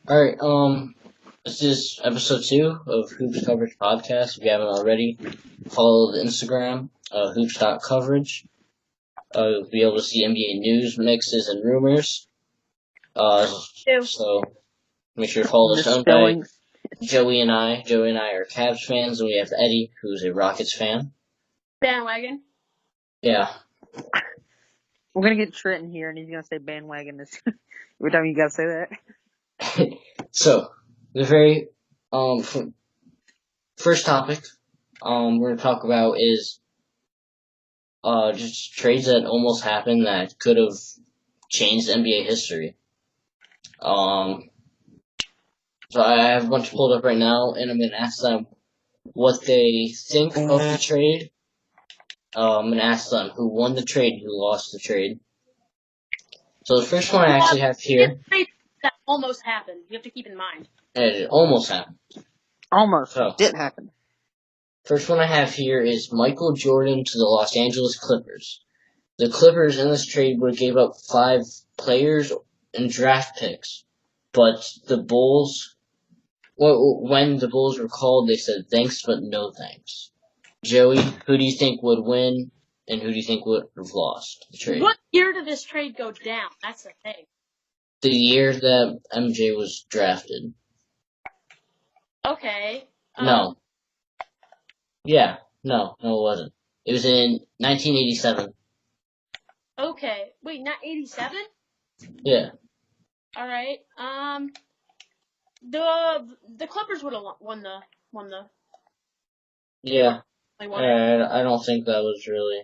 Alright, this is episode 2 of Hoops Coverage Podcast. If you haven't already, follow the Instagram, hoops.coverage. You'll be able to see NBA news, mixes, and rumors. So make sure to follow us. Owned by Joey and I. Joey and I are Cavs fans, and we have Eddie, who's a Rockets fan. Bandwagon. Yeah. We're gonna get Trenton here, and he's gonna say bandwagon this every time you gotta say that. So, the very first topic we're gonna talk about is just trades that almost happened that could have changed NBA history. So I have a bunch pulled up right now, and I'm gonna ask them what they think of the trade. I'm gonna ask them who won the trade, who lost the trade. So the first one I actually have here. That almost happened. You have to keep in mind. It almost happened. Almost. So, it did happen. First one I have here is Michael Jordan to the Los Angeles Clippers. The Clippers in this trade would have gave up 5 players and draft picks, but the Bulls, when the Bulls were called, they said thanks but no thanks. Joey, who do you think would win, and who do you think would have lost the trade? What year did this trade go down? That's the thing. The year that MJ was drafted. Okay. No. Yeah. No, it wasn't. It was in 1987. Okay. Wait, not 87? Yeah. All right. The Clippers would have won the. Yeah. They won it. I don't think that was really.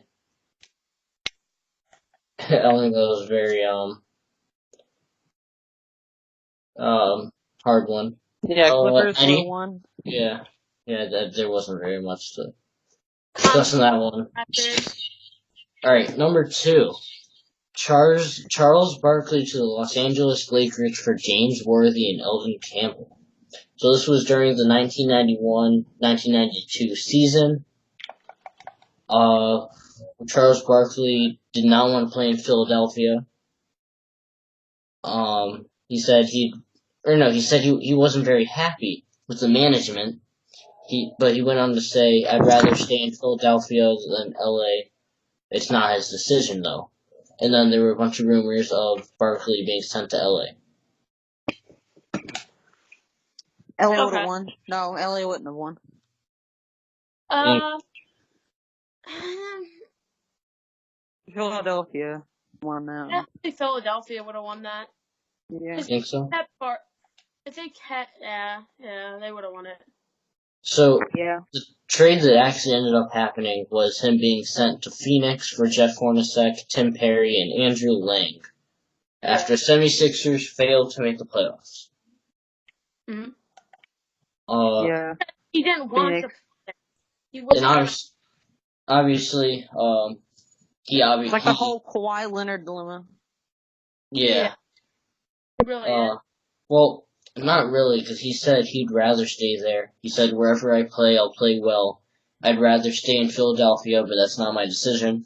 I don't think that was very hard one. Yeah, Clippers would have won. Yeah, there wasn't very much to discuss in that one. Alright, number 2. Charles Barkley to the Los Angeles Lakers for James Worthy and Elvin Campbell. So this was during the 1991-1992 season. Charles Barkley did not want to play in Philadelphia. He said he wasn't very happy with the management. But he went on to say, I'd rather stay in Philadelphia than LA. It's not his decision though. And then there were a bunch of rumors of Barkley being sent to LA. LA would have won. No, LA wouldn't have won. Philadelphia won that. I think Philadelphia would have won that. Yeah. You think so? That part, I think, yeah, they would have won it. So, yeah. The trade that actually ended up happening was him being sent to Phoenix for Jeff Hornacek, Tim Perry, and Andrew Lang after 76ers failed to make the playoffs. Mm-hmm. Yeah. He didn't want to. He wasn't. Obviously, It's like the whole Kawhi Leonard dilemma. Yeah. It really is. Well, not really, because he said he'd rather stay there. He said, wherever I play, I'll play well. I'd rather stay in Philadelphia, but that's not my decision.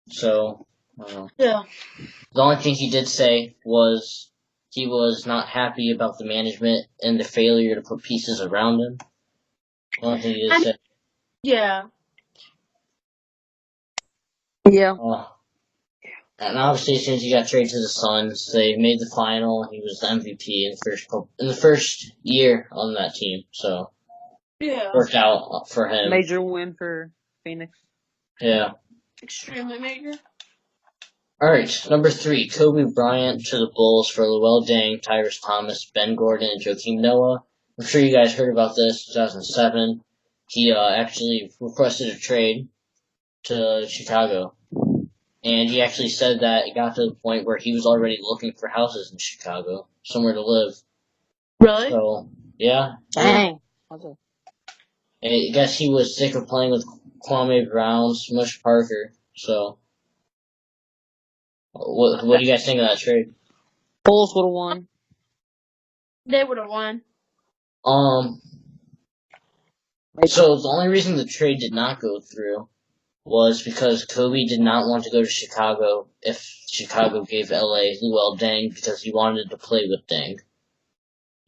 So, yeah. The only thing he did say was he was not happy about the management and the failure to put pieces around him. The only thing he did say. Yeah. Yeah. And obviously, since he got traded to the Suns, they made the final. He was the MVP in the first year on that team. So, worked out for him. Major win for Phoenix. Yeah. Extremely major. All right, number 3, Kobe Bryant to the Bulls for Luol Deng, Tyrese Thomas, Ben Gordon, and Joakim Noah. I'm sure you guys heard about this. 2007, he actually requested a trade to Chicago. And he actually said that it got to the point where he was already looking for houses in Chicago, somewhere to live. Really? So, yeah. Dang. I guess he was sick of playing with Kwame Brown, Smush Parker. So, what do you guys think of that trade? Bulls would have won. They would have won. So the only reason the trade did not go through was because Kobe did not want to go to Chicago if Chicago gave LA Luol Deng because he wanted to play with Deng.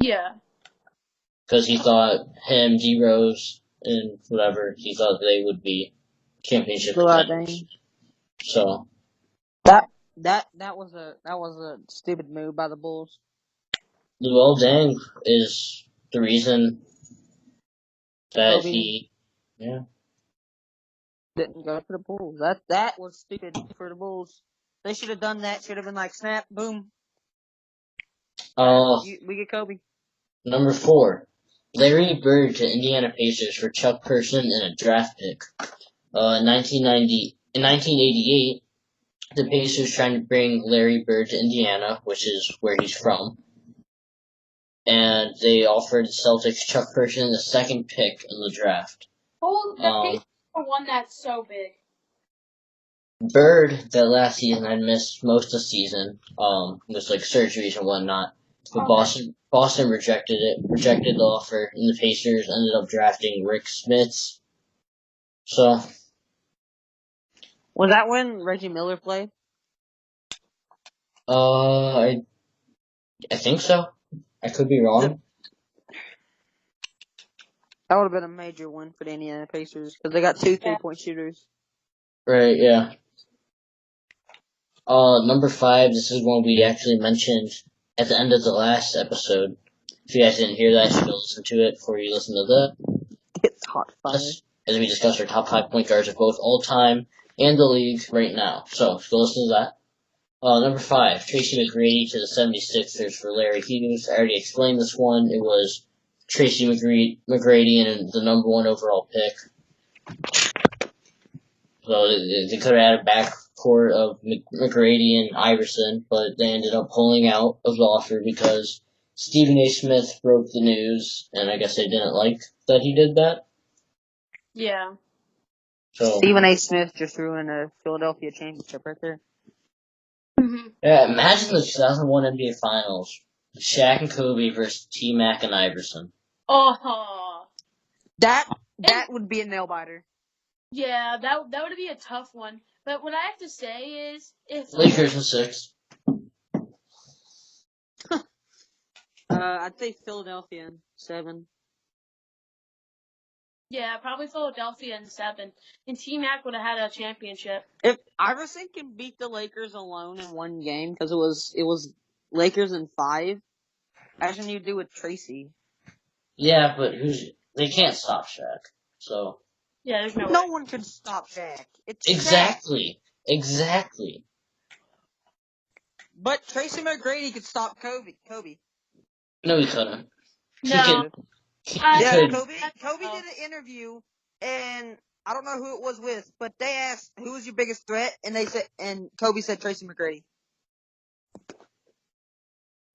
Yeah. Because he thought him, D Rose, and whatever, he thought they would be championship Go out, contenders. Dane. So That was a stupid move by the Bulls. Luol Deng is the reason that Kobe he, yeah. didn't go to the Bulls. That was stupid for the Bulls. They should have done that. Should have been like, snap, boom, we get Kobe. Number 4, Larry Bird to Indiana Pacers for Chuck Person and a draft pick. In 1988, the Pacers trying to bring Larry Bird to Indiana, which is where he's from, and they offered the Celtics Chuck Person the second pick in the draft. Oh, the Pacers won that so big. Bird, that last season, had missed most of the season, with like surgeries and whatnot. But Boston rejected the offer, and the Pacers ended up drafting Rick Smits. So, Was that when Reggie Miller played? I think so. I could be wrong. That would have been a major win for the Indiana Pacers because they got 2 3-point shooters. Right, yeah. Number 5, this is one we actually mentioned at the end of the last episode. If you guys didn't hear that, you should go listen to it before you listen to that. It's hot fire. As we discussed our top 5 point guards of both all time and the league right now. So, go listen to that. Number 5, Tracy McGrady to the 76ers for Larry Hughes. I already explained this one. It was Tracy McGrady and the number 1 overall pick. So they could have had a backcourt of McGrady and Iverson, but they ended up pulling out of the offer because Stephen A. Smith broke the news, and I guess they didn't like that he did that. Yeah. So Stephen A. Smith just ruined a Philadelphia championship right there. Yeah, imagine the 2001 NBA Finals. Shaq and Kobe versus T-Mac and Iverson. Oh. That would be a nail biter. Yeah, that would be a tough one. But what I have to say is, if Lakers in 6. I'd say Philadelphia in 7. Yeah, probably Philadelphia in 7. And T-Mac would have had a championship. If Iverson can beat the Lakers alone in one game, because it was Lakers in 5, imagine you do with Tracy. Yeah, but they can't stop Shaq. So Yeah, there's No one can stop Shaq. It's exactly. But Tracy McGrady could stop Kobe. No, he couldn't. No. Yeah, could. Kobe did an interview, and I don't know who it was with, but they asked who was your biggest threat, and Kobe said Tracy McGrady.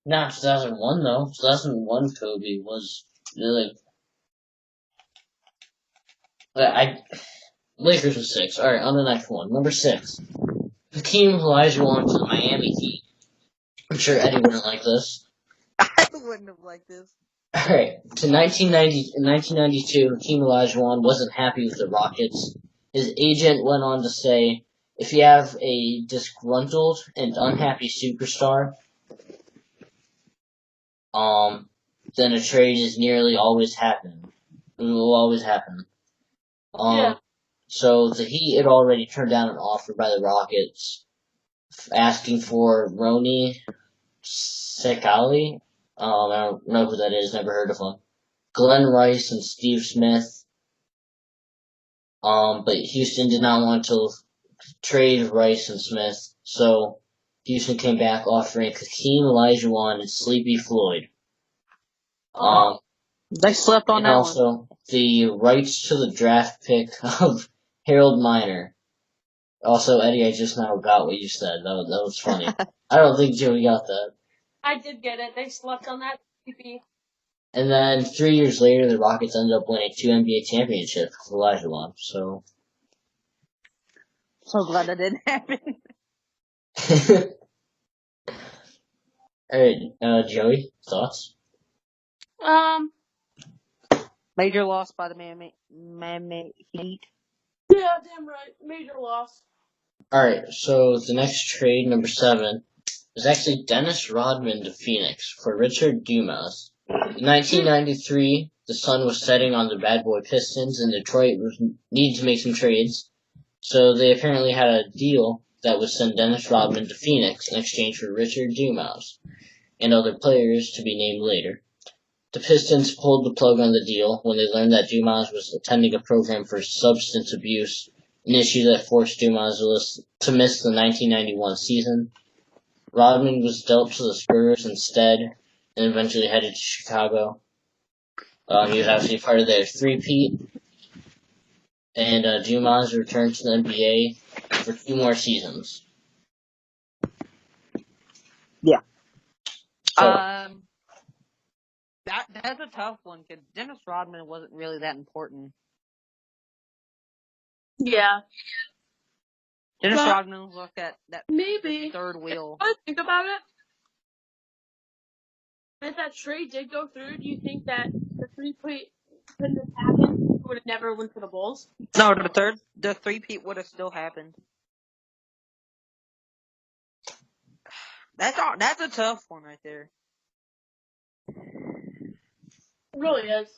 Not 2001 though. 2001 Kobe was Lakers was 6. All right, on the next one. Number 6, Hakeem Olajuwon to the Miami Heat. I'm sure Eddie wouldn't like this. I wouldn't have liked this. All right, in 1992, Hakeem Olajuwon wasn't happy with the Rockets. His agent went on to say, if you have a disgruntled and unhappy superstar, then a trade is nearly always happen. It will always happen. So the Heat had already turned down an offer by the Rockets, asking for Rony Sekali. I don't know who that is, never heard of him. Glenn Rice and Steve Smith. But Houston did not want to trade Rice and Smith, so Houston came back offering Hakeem Olajuwon and Sleepy Floyd. They slept on and that also one. The rights to the draft pick of Harold Miner. Also, Eddie, I just now got what you said. That was funny. I don't think Joey got that. I did get it. They slept on that. And then 3 years later, the Rockets ended up winning 2 NBA championships with Olajuwon. So glad that didn't happen. Alright, Joey, thoughts? Major loss by the Miami Heat. Yeah, damn right. Major loss. Alright, so the next trade, number 7, is actually Dennis Rodman to Phoenix for Richard Dumas. In 1993, the sun was setting on the bad boy Pistons, and Detroit needed to make some trades. So they apparently had a deal that would send Dennis Rodman to Phoenix in exchange for Richard Dumas and other players to be named later. The Pistons pulled the plug on the deal when they learned that Dumas was attending a program for substance abuse, an issue that forced Dumas to miss the 1991 season. Rodman was dealt to the Spurs instead, and eventually headed to Chicago. He was actually part of their three-peat, and Dumas returned to the NBA for 2 more seasons. Yeah. So, That's a tough one because Dennis Rodman wasn't really that important. Yeah. Dennis Well, Rodman was like that maybe. third wheel. But think about it. If that trade did go through, do you think that the three-peat couldn't have happened? It would have never went for the Bulls? No, the three-peat would have still happened. That's a tough one right there. It really is.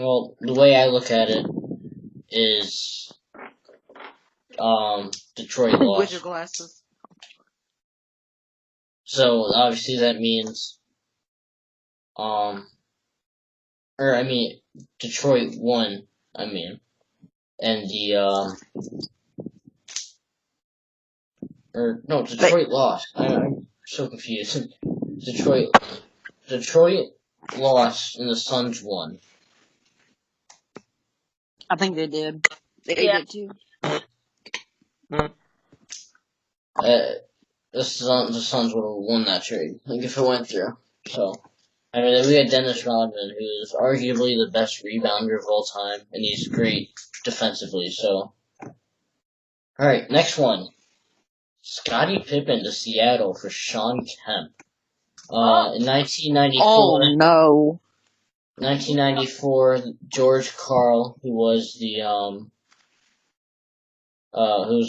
well, the way I look at it is, Detroit With lost. your glasses. So, obviously that means, Detroit won, and Detroit lost. I'm so confused. Detroit lost and the Suns won. I think they did. They Yeah. did too. The Suns would have won that trade, like if it went through. So, we had Dennis Rodman, who is arguably the best rebounder of all time, and he's great defensively. So, all right, next one. Scottie Pippen to Seattle for Shawn Kemp. In 1994. Oh no! 1994, George Karl, who was the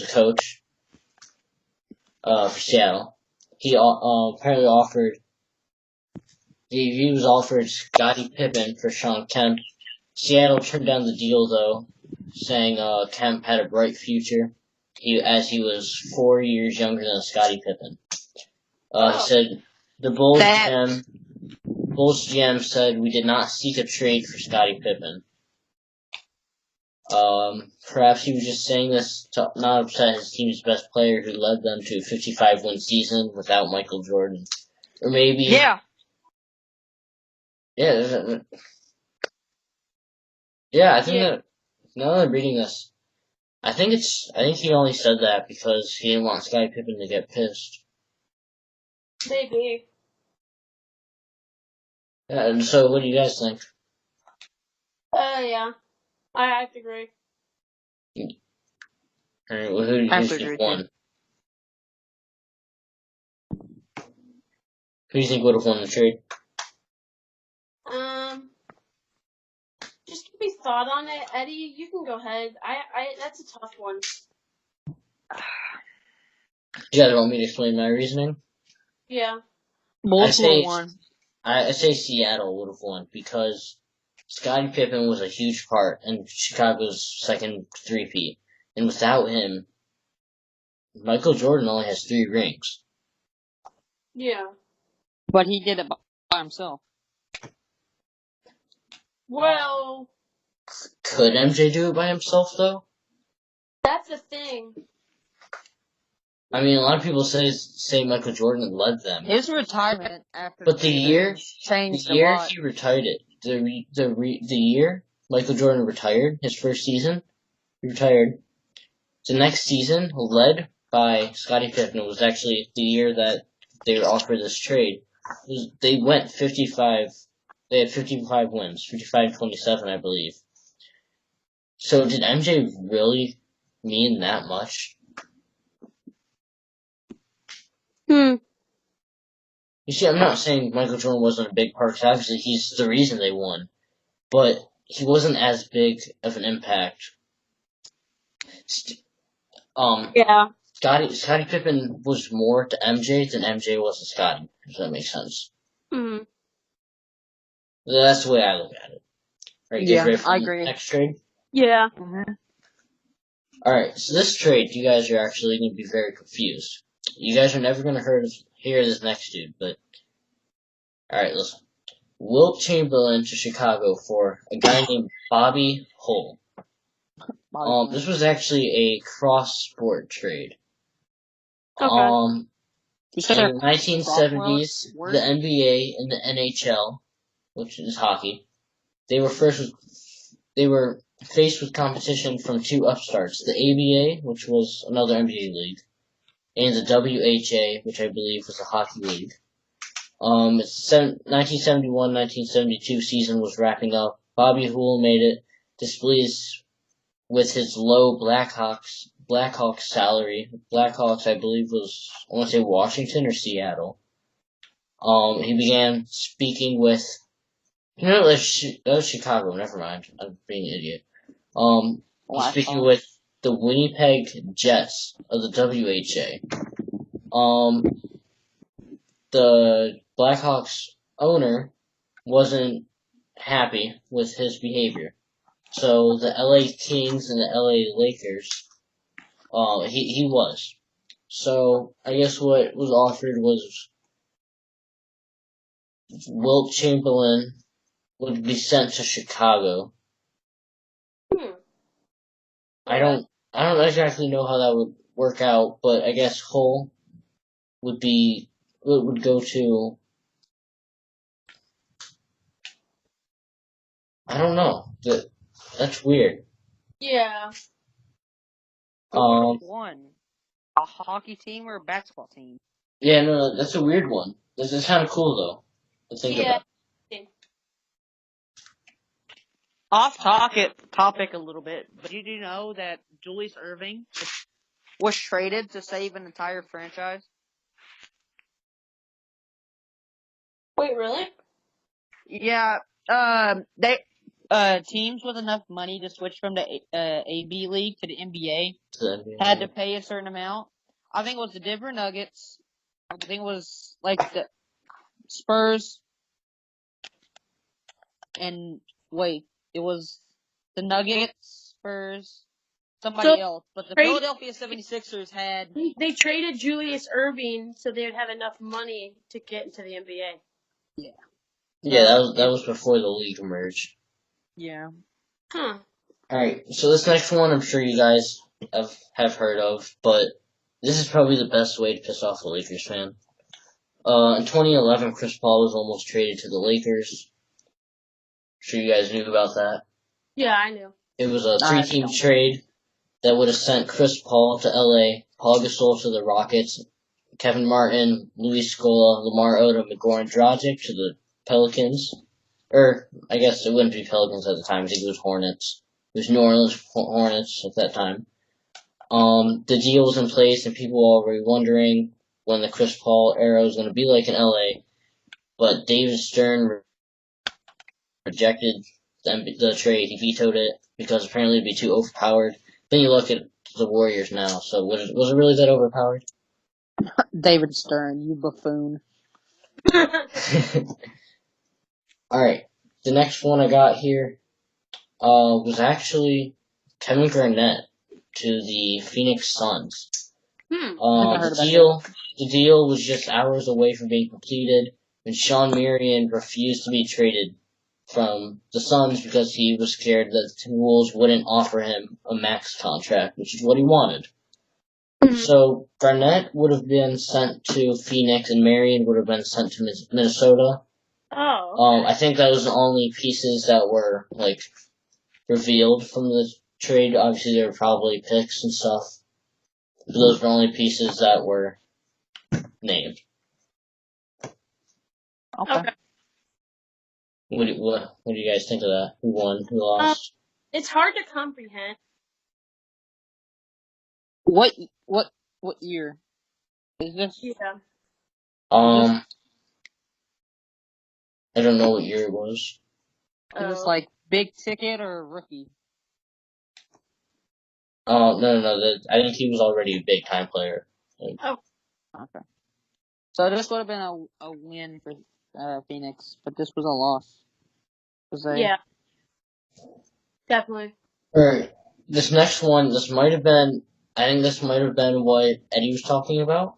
coach for Seattle, he apparently was offered Scottie Pippen for Shawn Kemp. Seattle turned down the deal though, saying Kemp had a bright future. He was 4 years younger than Scottie Pippen. He said the Bulls GM said we did not seek a trade for Scottie Pippen. Perhaps he was just saying this to not upset his team's best player who led them to a 55-win season without Michael Jordan. Or maybe... Yeah. Yeah, I think that, now that I'm reading this, I think he only said that because he didn't want Scottie Pippen to get pissed. Maybe. Yeah, and so what do you guys think? Yeah. I have to agree. Alright, well, who do you think won? Who do you think would have won the trade? Just give me thought on it, Eddie. You can go ahead. That's a tough one. You guys want me to explain my reasoning? Yeah. Bulls would have won. I say Seattle would have won because Scottie Pippen was a huge part in Chicago's second three-peat. And without him, Michael Jordan only has 3 rings. Yeah. But he did it by himself. Well... Could MJ do it by himself, though? That's the thing. I mean, a lot of people say Michael Jordan led them. His retirement after but the year changed the year a lot. he retired it, the year Michael Jordan retired, his first season, he retired. The next season, led by Scottie Pippen, was actually the year that they were offered this trade. They went 55. They had 55 wins, 55-27, I believe. So did MJ really mean that much? You see, I'm not saying Michael Jordan wasn't a big part, because obviously he's the reason they won. But he wasn't as big of an impact. Yeah. Scottie Pippen was more to MJ than MJ was to Scottie, if that makes sense. Mm-hmm. That's the way I look at it. All right, you guys ready for I the agree. next trade? Yeah. Mm-hmm. All right, so this trade, you guys are actually going to be very confused. You guys are never going to hear this next dude, but all right, listen. Wilt Chamberlain to Chicago for a guy named Bobby Hull. This was actually a cross-sport trade. Okay. You said In the 1970s, the NBA and the NHL, which is hockey, they were faced with competition from two upstarts, the ABA, which was another NBA league, and the WHA, which I believe was a hockey league. 1971-1972 season was wrapping up. Bobby Hull made it, displeased with his low Blackhawks salary. Blackhawks, I believe, was, I want to say Washington or Seattle. He began speaking with, that was Chicago, never mind. I'm being an idiot. He's speaking with the Winnipeg Jets of the WHA. The Blackhawks owner wasn't happy with his behavior. So the LA Kings and the LA Lakers, he was. So I guess what was offered was Wilt Chamberlain would be sent to Chicago. I don't exactly know how that would work out, but I guess Hull would go to, I don't know. That's weird. Yeah. one? A hockey team or a basketball team? Yeah, no, that's a weird one. This is kind of cool though. To think about. Off topic a little bit, but you do know that Julius Erving was traded to save an entire franchise? Wait, really? Yeah, teams with enough money to switch from the AB League to the NBA had to pay a certain amount. I think it was the Denver Nuggets. I think it was like the Spurs. And wait, it was the Nuggets, Spurs, somebody else. But the Philadelphia 76ers had... They traded Julius Erving so they would have enough money to get into the NBA. Yeah. Yeah, that was before the league emerged. Yeah. Huh. Alright, so this next one I'm sure you guys have heard of, but this is probably the best way to piss off a Lakers fan. In 2011, Chris Paul was almost traded to the Lakers. I'm sure you guys knew about that. Yeah, I knew. It was a 3-team trade that would have sent Chris Paul to LA, Paul Gasol to the Rockets, Kevin Martin, Luis Scola, Lamar Odom, and Goran Dragic to the Pelicans. Or, I guess it wouldn't be Pelicans at the time, I think it was Hornets. It was New Orleans Hornets at that time. The deal was in place and people were already wondering when the Chris Paul era was going to be like in LA, but David Stern rejected the trade. He vetoed it because apparently it'd be too overpowered. Then you look at the Warriors now, so was it really that overpowered? David Stern, you buffoon. Alright, the next one I got here was actually Kevin Garnett to the Phoenix Suns. The deal was just hours away from being completed when Sean Marion refused to be traded from the Suns because he was scared that the Wolves wouldn't offer him a max contract, which is what he wanted. So Garnett would have been sent to Phoenix and Marion would have been sent to Minnesota. Oh. I think that was the only pieces that were revealed from the trade. Obviously, there were probably picks and stuff. But those were only pieces that were named. Okay. What do you guys think of that? Who won? Who lost? It's hard to comprehend. What year is this? Yeah. I don't know what year it was. Is this like big ticket or rookie? Oh, no. I think he was already a big time player. Okay. So this would have been a win for Phoenix, but this was a loss. Yeah. Definitely. Alright, this next one, I think this might have been what Eddie was talking about.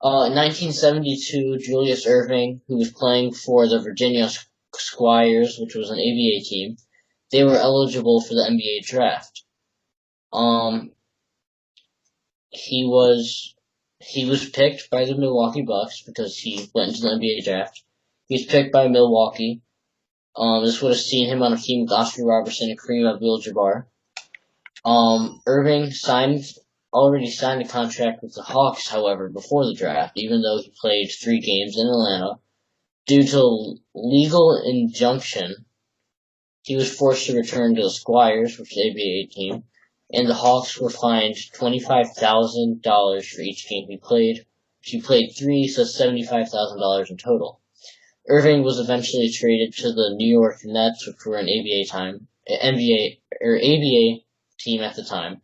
In 1972, Julius Erving, who was playing for the Virginia Squires, which was an ABA team, they were eligible for the NBA draft. He was picked by the Milwaukee Bucks because he went into the NBA draft. He was picked by Milwaukee. This would have seen him on a team with Oscar Robertson and Kareem Abdul-Jabbar. Erving already signed a contract with the Hawks, however, before the draft, even though he played 3 games in Atlanta. Due to legal injunction, he was forced to return to the Squires, which is the ABA team, and the Hawks were fined $25,000 for each game he played. He played 3, so $75,000 in total. Erving was eventually traded to the New York Nets, which were an ABA team at the time.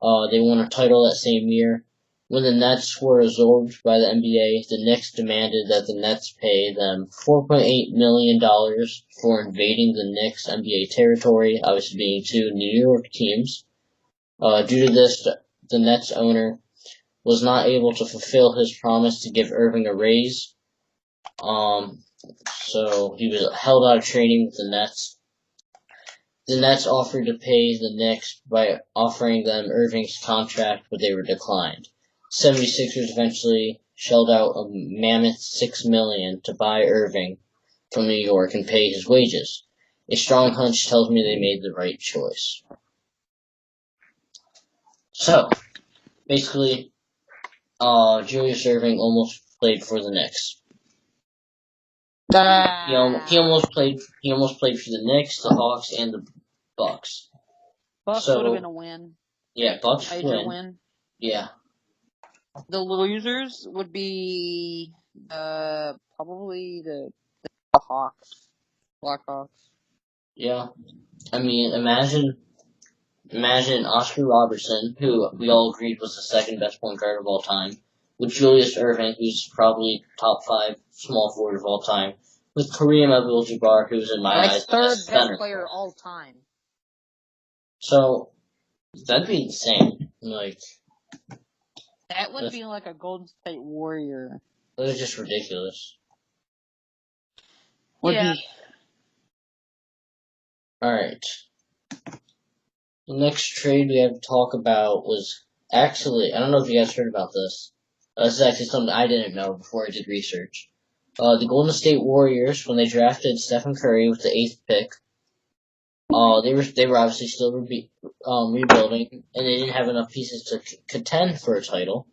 They won a title that same year. When the Nets were absorbed by the NBA, the Knicks demanded that the Nets pay them $4.8 million for invading the Knicks' NBA territory, obviously being 2 New York teams. Due to this, the Nets owner was not able to fulfill his promise to give Erving a raise. So he was held out of training with the Nets. The Nets offered to pay the Knicks by offering them Erving's contract, but they were declined. 76ers eventually shelled out a mammoth $6 million to buy Erving from New York and pay his wages. A strong hunch tells me they made the right choice. So, basically, Julius Erving almost played for the Knicks. He almost played for the Knicks, the Hawks, and the Bucks. Bucks would have been a win. Yeah, Bucks win. Yeah. The losers would be probably the Hawks. Blackhawks. Yeah. I mean, imagine Oscar Robertson, who we all agreed was the second best point guard of all time, with Julius Erving, who's probably top 5 small forward of all time, with Kareem Abdul-Jabbar, who's in my eyes third best player all time. So that'd be insane. That would be like a Golden State Warrior. That is just ridiculous. Yeah. Alright. The next trade we have to talk about was actually, I don't know if you guys heard about this. This is actually something I didn't know before I did research. The Golden State Warriors, when they drafted Stephen Curry with the 8th pick, they were obviously still rebuilding, and they didn't have enough pieces to contend for a title.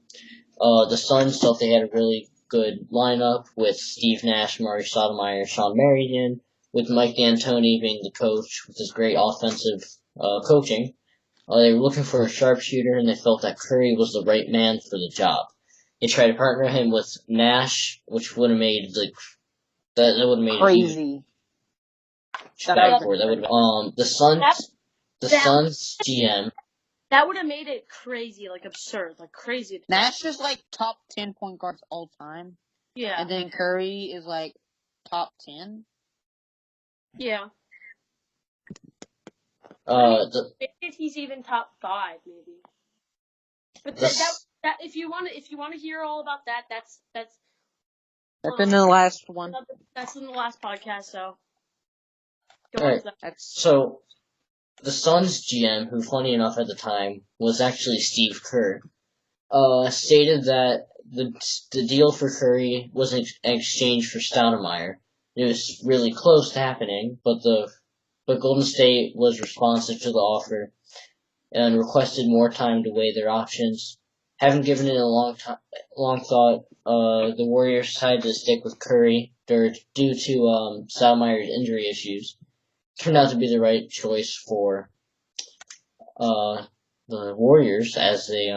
The Suns thought they had a really good lineup with Steve Nash, Murray Stoudemire, Sean Marion, with Mike D'Antoni being the coach with his great offensive coaching. They were looking for a sharpshooter, and they felt that Curry was the right man for the job. They tried to partner him with Nash, which would have made that would have made crazy. The Suns GM. That would have made it crazy, absurd, crazy. Nash is top 10 point guards all time. Yeah. And then Curry is top 10. Yeah. Maybe he's even top 5, maybe. But that if you want to hear all about that, that's in the last one. That's in the last podcast, so. Alright, so the Suns GM, who funny enough at the time was actually Steve Kerr, stated that the deal for Curry was in exchange for Stoudemire. It was really close to happening, but Golden State was responsive to the offer and requested more time to weigh their options. Having given it a long thought, the Warriors decided to stick with Curry due to Stoudemire's injury issues. Turned out to be the right choice for the Warriors, as they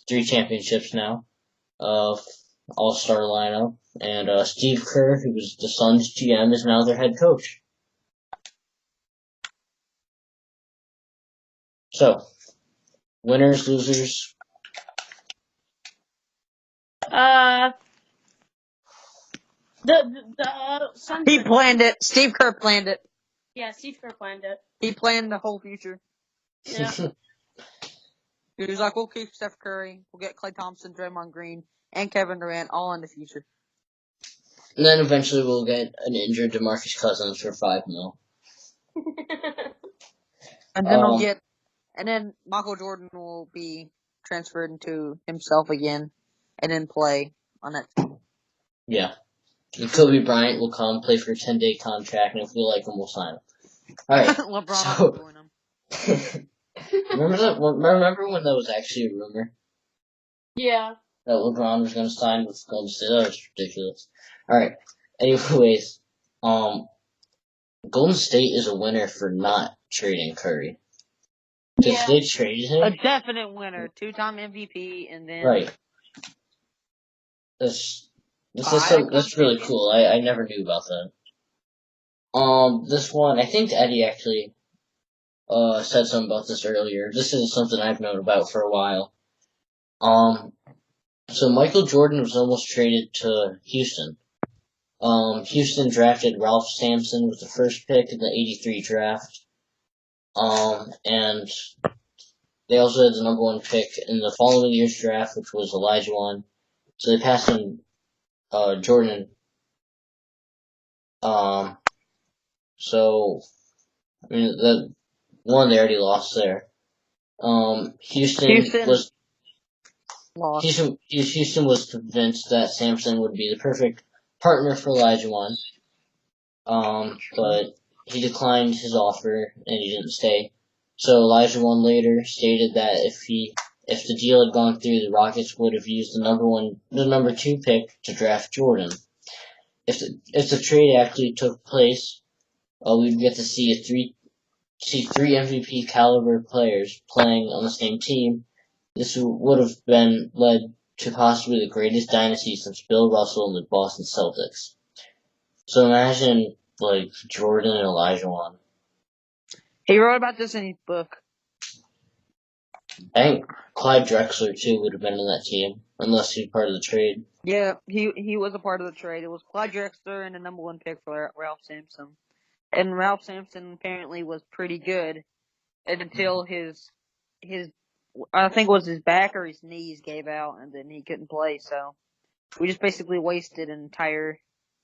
3 championships now, all-star lineup, and Steve Kerr, who was the Suns GM, is now their head coach. So, winners, losers. The Suns. He planned it. Steve Kerr planned it. Yeah, Steve Kerr planned it. He planned the whole future. Yeah. He was like, we'll keep Steph Curry, we'll get Klay Thompson, Draymond Green, and Kevin Durant all in the future. And then eventually we'll get an injured DeMarcus Cousins for $5 million. And then and then Michael Jordan will be transferred into himself again, and then play on that team. Yeah. And Kobe Bryant will come, play for a 10-day contract, and if we like him, we'll sign him. Alright. LeBron will join him. Remember when that was actually a rumor? Yeah. That LeBron was going to sign with Golden State? That was ridiculous. Alright. Anyways, Golden State is a winner for not trading Curry. Because they traded him. A definite winner. 2-time MVP, and then... Right. That's really cool. I never knew about that. This one, I think Eddie actually said something about this earlier. This is something I've known about for a while. So Michael Jordan was almost traded to Houston. Houston drafted Ralph Sampson with the first pick in the 83 draft. And they also had the number 1 pick in the following year's draft, which was Olajuwon. So they passed on Jordan. So I mean the one they already lost there. Houston was convinced that Sampson would be the perfect partner for Olajuwon. But he declined his offer and he didn't stay. So Olajuwon later stated that if the deal had gone through, the Rockets would have used the number 2 pick to draft Jordan. If the trade actually took place, we'd get to see three MVP caliber players playing on the same team. This would have been led to possibly the greatest dynasty since Bill Russell and the Boston Celtics. So imagine like Jordan and Olajuwon. He wrote about this in his book. I think Clyde Drexler too would have been in that team, unless he's part of the trade. Yeah, he was a part of the trade. It was Clyde Drexler and the number 1 pick for Ralph Sampson. And Ralph Sampson apparently was pretty good, and until his I think it was his back or his knees gave out, and then he couldn't play. So we just basically wasted an entire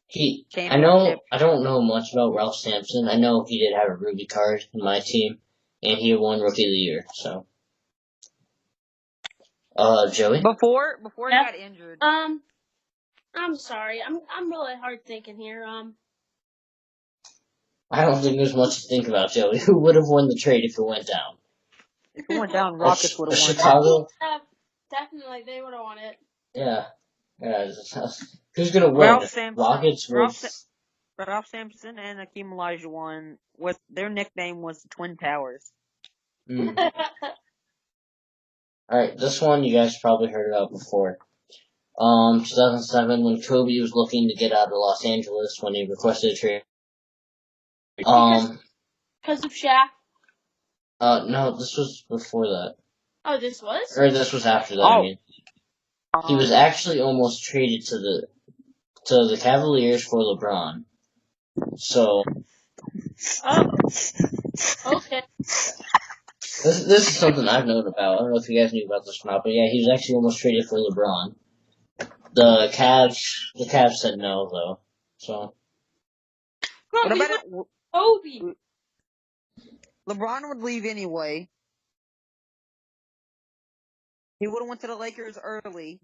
championship. I don't know much about Ralph Sampson. I know he did have a Ruby card in my team, and he won Rookie of the Year. So, Joey. Before he got injured. I'm sorry. I'm really hard thinking here. I don't think there's much to think about, Joey. Who would have won the trade if it went down? If it went down, Rockets would have won. Chicago? Definitely, they would have won it. Yeah. Who's gonna win? Rockets with Ralph Sampson and Hakeem Olajuwon. With their nickname was the Twin Towers. Alright, this one you guys probably heard about before. 2007, when Kobe was looking to get out of Los Angeles when he requested a trade. Because of Shaq? No, this was before that. Oh, this was? Or this was after that, I mean. He was actually almost traded to the Cavaliers for LeBron. So. Oh. Okay. This is something I've known about. I don't know if you guys knew about this or not, but yeah, he was actually almost traded for LeBron. The Cavs said no, though. So. What about Kobe? LeBron would leave anyway. He would have went to the Lakers early.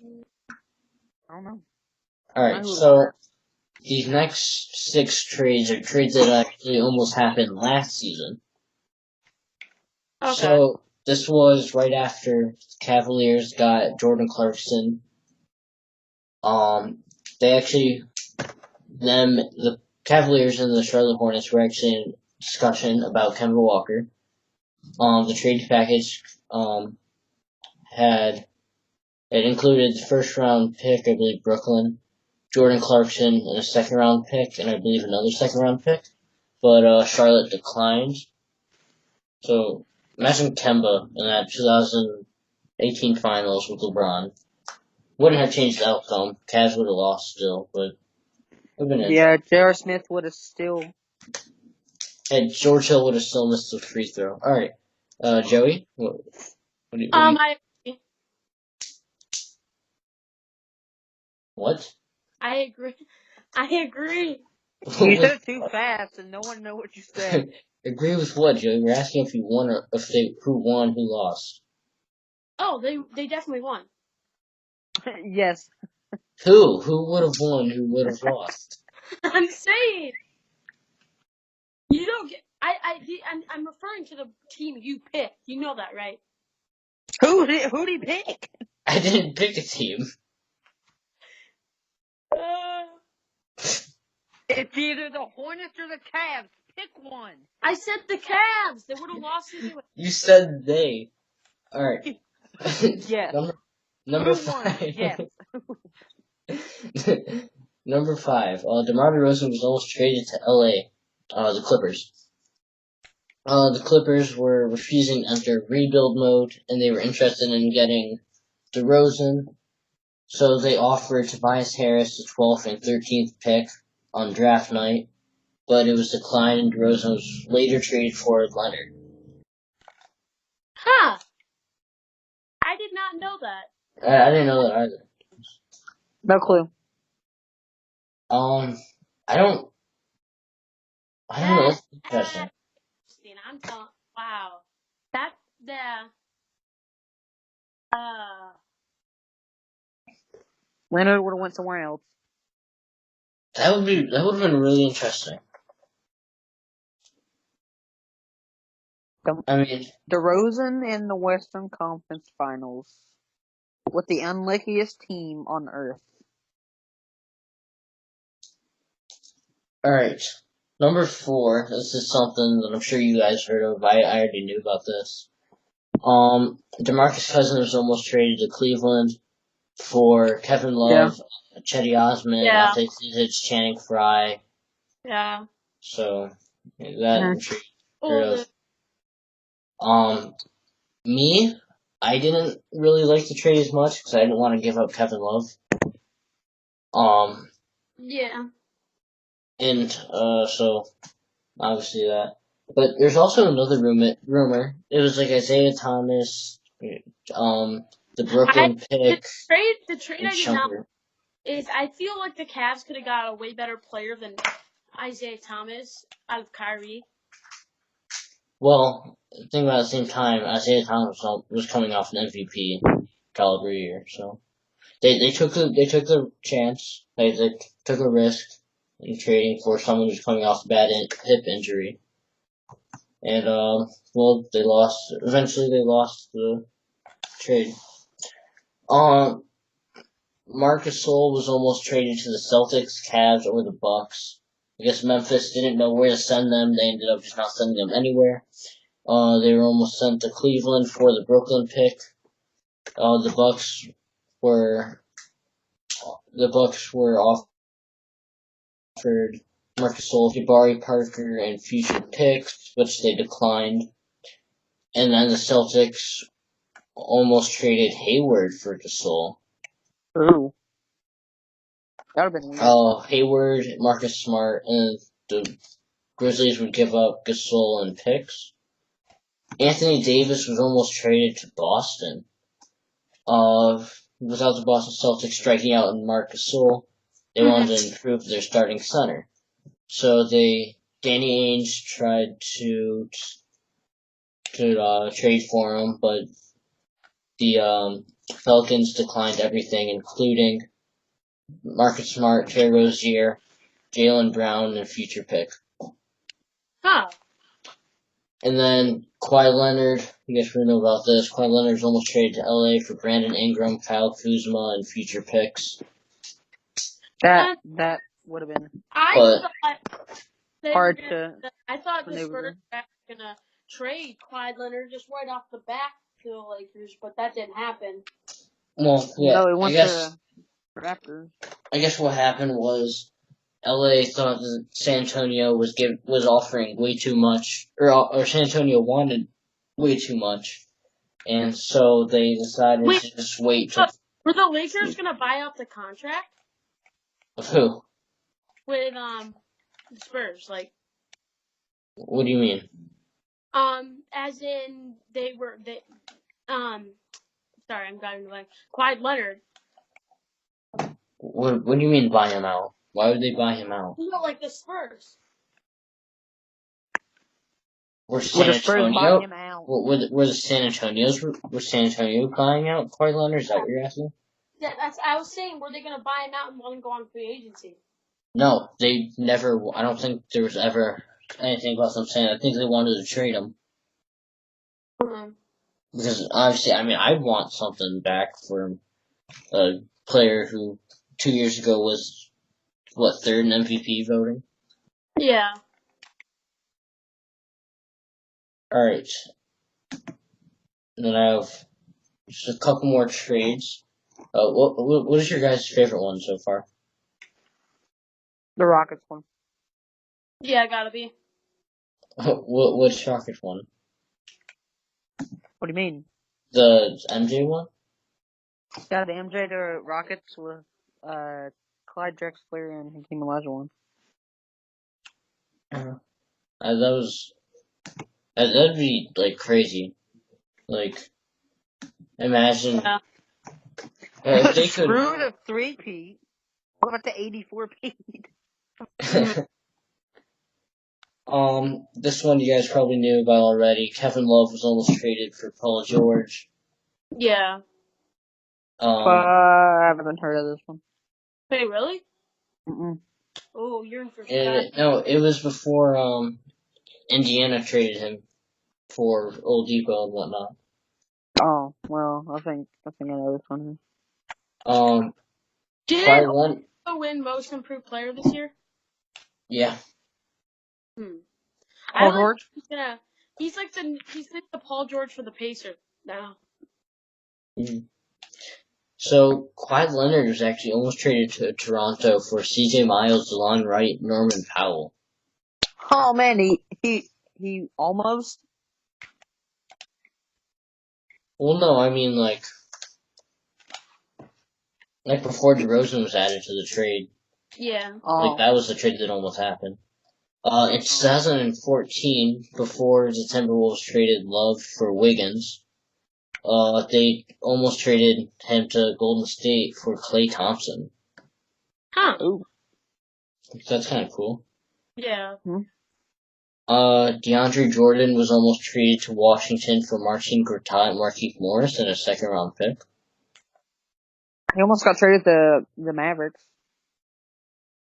I don't know. Alright, so these next 6 trades are trades that actually almost happened last season. Okay. So this was right after the Cavaliers got Jordan Clarkson. The Cavaliers and the Charlotte Hornets were actually in discussion about Kemba Walker. The trade package it included the first round pick, I believe Brooklyn, Jordan Clarkson, and a second round pick, and I believe another second round pick. But Charlotte declined. So imagine Kemba in that 2018 finals with LeBron. Wouldn't have changed the outcome. Cavs would have lost still, but would have been Yeah, J.R. Smith would have still. And George Hill would have still missed the free throw. All right, Joey, what do you? I agree. What? I agree. I agree. You said it too fast, and no one know what you said. Agree with what, Joey? You're asking if you won or who won, who lost. Oh, they definitely won. Yes. Who would have won? Who would have lost? I'm saying you don't get. I'm referring to the team you picked. You know that, right? Who did he pick? I didn't pick a team. It's either the Hornets or the Cavs. Pick one. I said the Cavs. They would have lost anyway. You said they. All right. Yes. Number 5. Yes. Number 5. DeMar DeRozan was almost traded to LA. The Clippers. The Clippers were refusing to enter rebuild mode, and they were interested in getting DeRozan. So they offered Tobias Harris the 12th and 13th pick on draft night, but it was declined, and DeRozan was later traded for Leonard. Huh. I did not know that. I didn't know that either. No clue. I don't know. That's interesting. I'm telling. Wow. That Leonard would have went somewhere else. That would have been really interesting. I mean, DeRozan in the Western Conference Finals with the unluckiest team on earth. All right, number 4. This is something that I'm sure you guys heard of. I already knew about this. DeMarcus Cousins was almost traded to Cleveland for Kevin Love, Chetty Osman, Ante Zizic, Channing Frye. Yeah. So that I'm sure you heard of. Me, I didn't really like the trade as much because I didn't want to give up Kevin Love. Yeah. And so obviously that. But there's also another rumor. It was like Isaiah Thomas, the Brooklyn pick. The trade I did not is I feel like the Cavs could have got a way better player than Isaiah Thomas out of Kyrie. Well, think about it, at the same time, Isaiah Thomas was coming off an MVP caliber year, so they took the chance. They took a risk in trading for someone who's coming off a bad hip injury. And, well, eventually they lost the trade. Marc Gasol was almost traded to the Celtics, Cavs, or the Bucks. I guess Memphis didn't know where to send them. They ended up just not sending them anywhere. They were almost sent to Cleveland for the Brooklyn pick. The Bucks were offered Marc Gasol, Jabari Parker, and future picks, which they declined. And then the Celtics almost traded Hayward for Gasol. Ooh. That would have been weird. Hayward, Marcus Smart, and the Grizzlies would give up Gasol and picks. Anthony Davis was almost traded to Boston. Without the Boston Celtics striking out in Marc Gasol, they wanted to improve their starting center. So Danny Ainge tried to trade for him, but the Falcons declined everything, including Marcus Smart, Terry Rozier, Jaylen Brown, and future pick. Huh. And then Kawhi Leonard, you guys know about this. Kawhi Leonard's almost traded to LA for Brandon Ingram, Kyle Kuzma, and future picks. That would have been hard to. I thought the Spurs were gonna trade Kawhi Leonard just right off the bat to the Lakers, but that didn't happen. Well, yeah, no, it went to Raptors. I guess what happened was LA thought that San Antonio was offering way too much, or San Antonio wanted way too much, and so they decided to just wait. Were the Lakers gonna buy out the contract? Of who? With the Spurs, like. What do you mean? As in sorry, I'm driving blank. Kawhi Leonard. What do you mean buy him out? Why would they buy him out? You know, like the Spurs. Were San the Spurs buy Antonio? him out? Were the San Antonios? Were San Antonio buying out Kawhi Leonard? Is that what you're asking? Yeah, I was saying, were they gonna buy him out and let him go on free agency? No, they never. I don't think there was ever anything about them saying. I think they wanted to trade him. Mm-hmm. Because obviously, I mean, I'd want something back for a player who 2 years ago was, third in MVP voting? Yeah. Alright. And then I have just a couple more trades. What is your guys' favorite one so far? The Rockets one. Yeah, gotta be. Which Rockets one? What do you mean? The MJ one? Yeah, the MJ to Rockets with Clyde Drexler and Hakeem Olajuwon. That'd be like crazy. Like, imagine. Yeah. If they could. Screw the 3-peat. What about the 84-peat? This one you guys probably knew about already. Kevin Love was almost traded for Paul George. Yeah. I haven't heard of this one. Wait, really? Mm-mm. Oh, you're in for that. No, it was before Indiana traded him for Oladipo and whatnot. Oh, well, I think I know this one. Did Oladipo win Most Improved Player this year? Yeah. Paul George? Yeah. He's like the Paul George for the Pacers now. Mm-hmm. So, Kawhi Leonard was actually almost traded to Toronto for C.J. Miles, DeLon Wright, Norman Powell. Oh man, he almost. Well, no, I mean like before DeRozan was added to the trade. Yeah. Like that was the trade that almost happened. In 2014, before the Timberwolves traded Love for Wiggins, they almost traded him to Golden State for Klay Thompson. Huh. Ooh. That's kind of cool. Yeah. DeAndre Jordan was almost traded to Washington for Marcin Gortat and Markieff Morris and a second-round pick. He almost got traded to the Mavericks.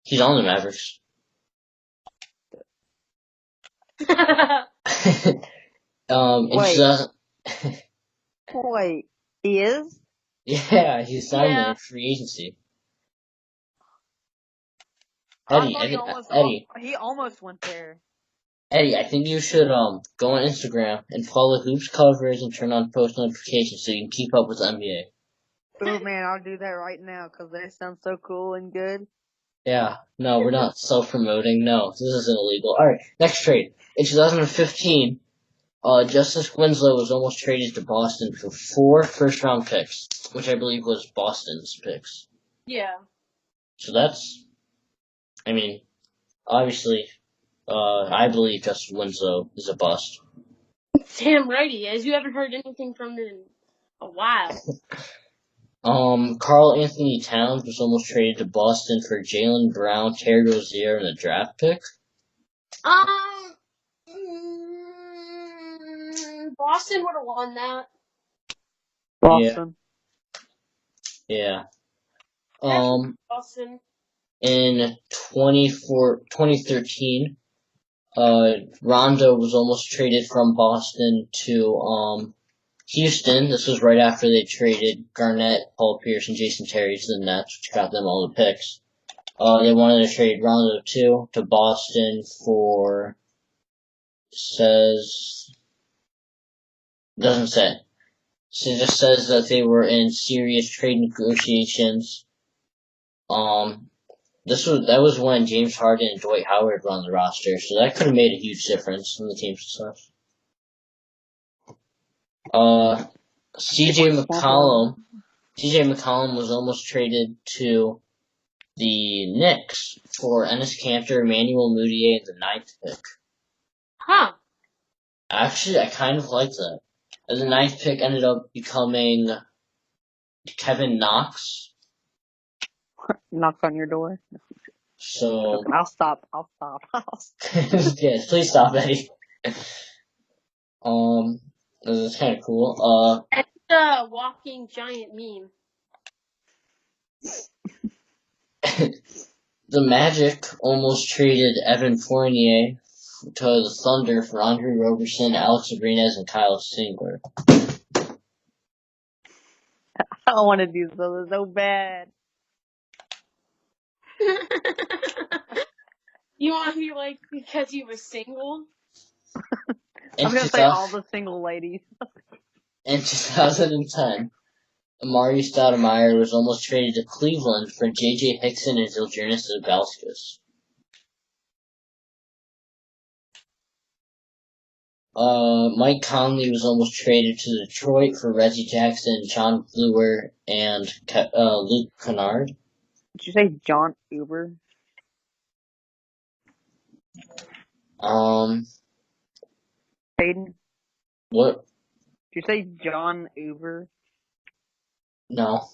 He's on the Mavericks. Wait, he is? Yeah, he's signed in free agency. Eddie. He almost went there. Eddie, I think you should go on Instagram and follow Hoops coverage and turn on post notifications so you can keep up with the NBA. Oh man, I'll do that right now because they sound so cool and good. Yeah, no, we're not self-promoting. No, this isn't illegal. Alright, next trade. In 2015, Justice Winslow was almost traded to Boston for 4 first-round picks, which I believe was Boston's picks. Yeah. So that's, I mean, obviously, I believe Justice Winslow is a bust. Damn right he is. You haven't heard anything from him in a while. Karl Anthony Towns was almost traded to Boston for Jaylen Brown, Terry Rozier, and a draft pick. Boston would have won that. Boston. Yeah. Boston. In 2013, Rondo was almost traded from Boston to Houston. This was right after they traded Garnett, Paul Pierce, and Jason Terry to the Nets, which got them all the picks. They wanted to trade Rondo too to Boston for doesn't say. So it just says that they were in serious trade negotiations. That was when James Harden and Dwight Howard were on the roster, so that could have made a huge difference in the team's success. C.J. McCollum TJ McCollum was almost traded to the Knicks for Enes Kanter, Emmanuel Mudiay, and the 9th pick. Huh. Actually, I kind of like that. And the 9th pick ended up becoming Kevin Knox. Knocks on your door. So I'll stop. yes, please stop, Eddie. That's kind of cool. It's a walking giant meme. The Magic almost traded Evan Fournier to the Thunder for Andre Roberson, Alex Abrines, and Kyle Singler. I want to do so bad. You want to be like because he was single? I'm gonna say all the single ladies. In 2010, Amari Stoudemire was almost traded to Cleveland for J.J. Hickson and Zydrunas Ilgauskas. Mike Conley was almost traded to Detroit for Reggie Jackson, John Bluer, and Luke Kennard. Did you say John Uber? Hayden? What? Did you say John Uber? No.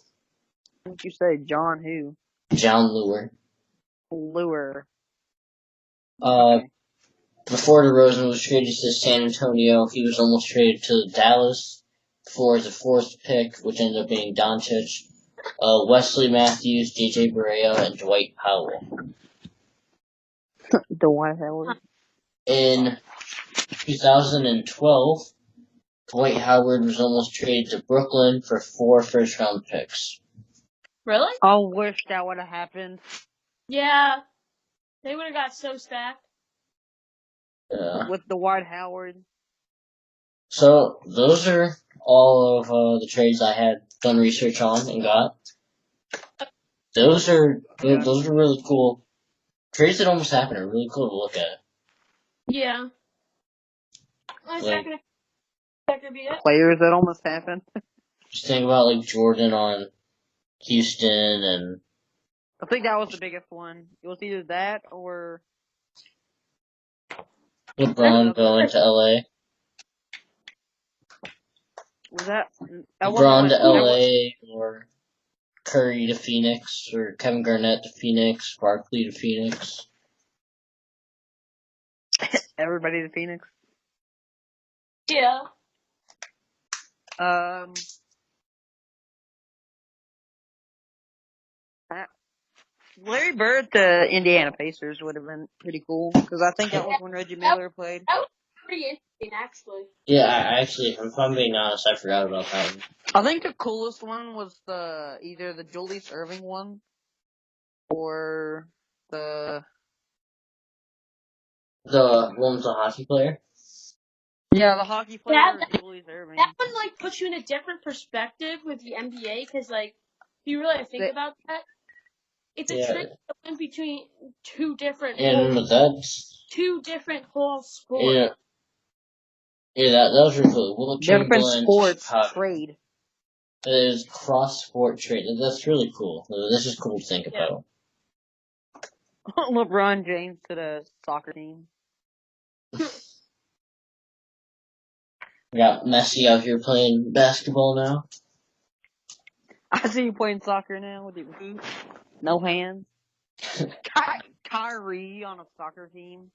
Did you say John who? John Lure. Lure. Okay. Before DeRozan was traded to San Antonio, he was almost traded to Dallas for the 4th pick, which ended up being Doncic, Wesley Matthews, J.J. Barea, and Dwight Powell. Dwight Howard. In 2012, Dwight Howard was almost traded to Brooklyn for 4 first-round picks. Really? I wish that would have happened. Yeah. They would have got so stacked. With Dwight Howard. So, those are all of the trades I had done research on and got. Those are really cool. Trades that almost happened are really cool to look at. Yeah. Is that gonna be it? Players that almost happened. Just think about like Jordan on Houston and. I think that was the biggest one. It was either that or LeBron going to LA. Was that LeBron to LA or Curry to Phoenix or Kevin Garnett to Phoenix, Barkley to Phoenix. Everybody to Phoenix? Yeah. Larry Bird to Indiana Pacers would have been pretty cool because I think that was when Reggie Miller played. That was pretty interesting, actually. Yeah, actually, if I'm being honest, I forgot about that one. I think the coolest one was either the Julius Erving one or the one with the hockey player. Yeah, the hockey player, Julius Erving. That one like puts you in a different perspective with the NBA because like if you really think about that, it's a trick in between two different whole sports. Yeah, that was really cool. Will different sports trade. It is cross-sport trade. That's really cool. This is cool to think about. LeBron James to the soccer team. We got Messi out here playing basketball now. I see you playing soccer now with your boots. No hands. Kyrie on a soccer team.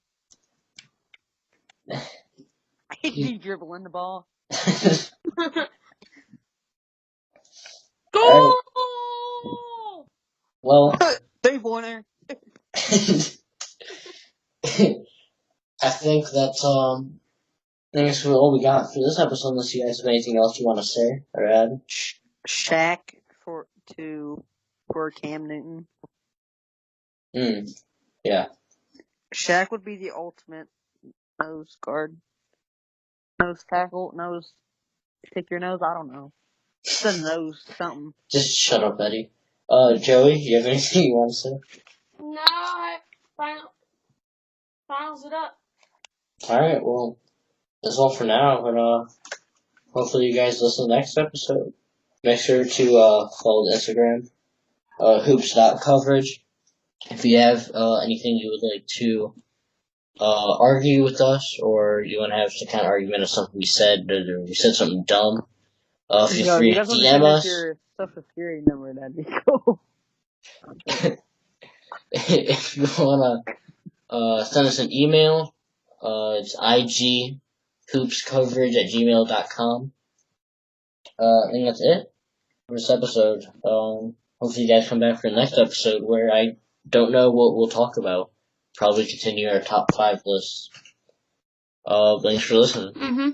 He's dribbling the ball. Goal! Well, 3-pointer. I think that's that's all we got for this episode. Unless you guys have anything else you want to say or add. Shaq for Cam Newton. Yeah. Shaq would be the ultimate nose guard. Nose tackle, nose, pick your nose, I don't know. It's a nose, something. Just shut up, Eddie. Joey, you have anything you want to say? No, finals it up. Alright, well, that's all for now, but hopefully you guys listen to the next episode. make sure to follow the Instagram, hoops.coverage. If you have anything you would like to argue with us, or you want to have some kind of argument of something we said, or we said something dumb, feel free to DM us. Your Social Security number, that'd be cool. If you want to send us an email, it's ighoopscoverage@gmail.com. And that's it for this episode. Hopefully you guys come back for the next episode where I don't know what we'll talk about. Probably continue our top 5 list. Thanks for listening. Mm-hmm.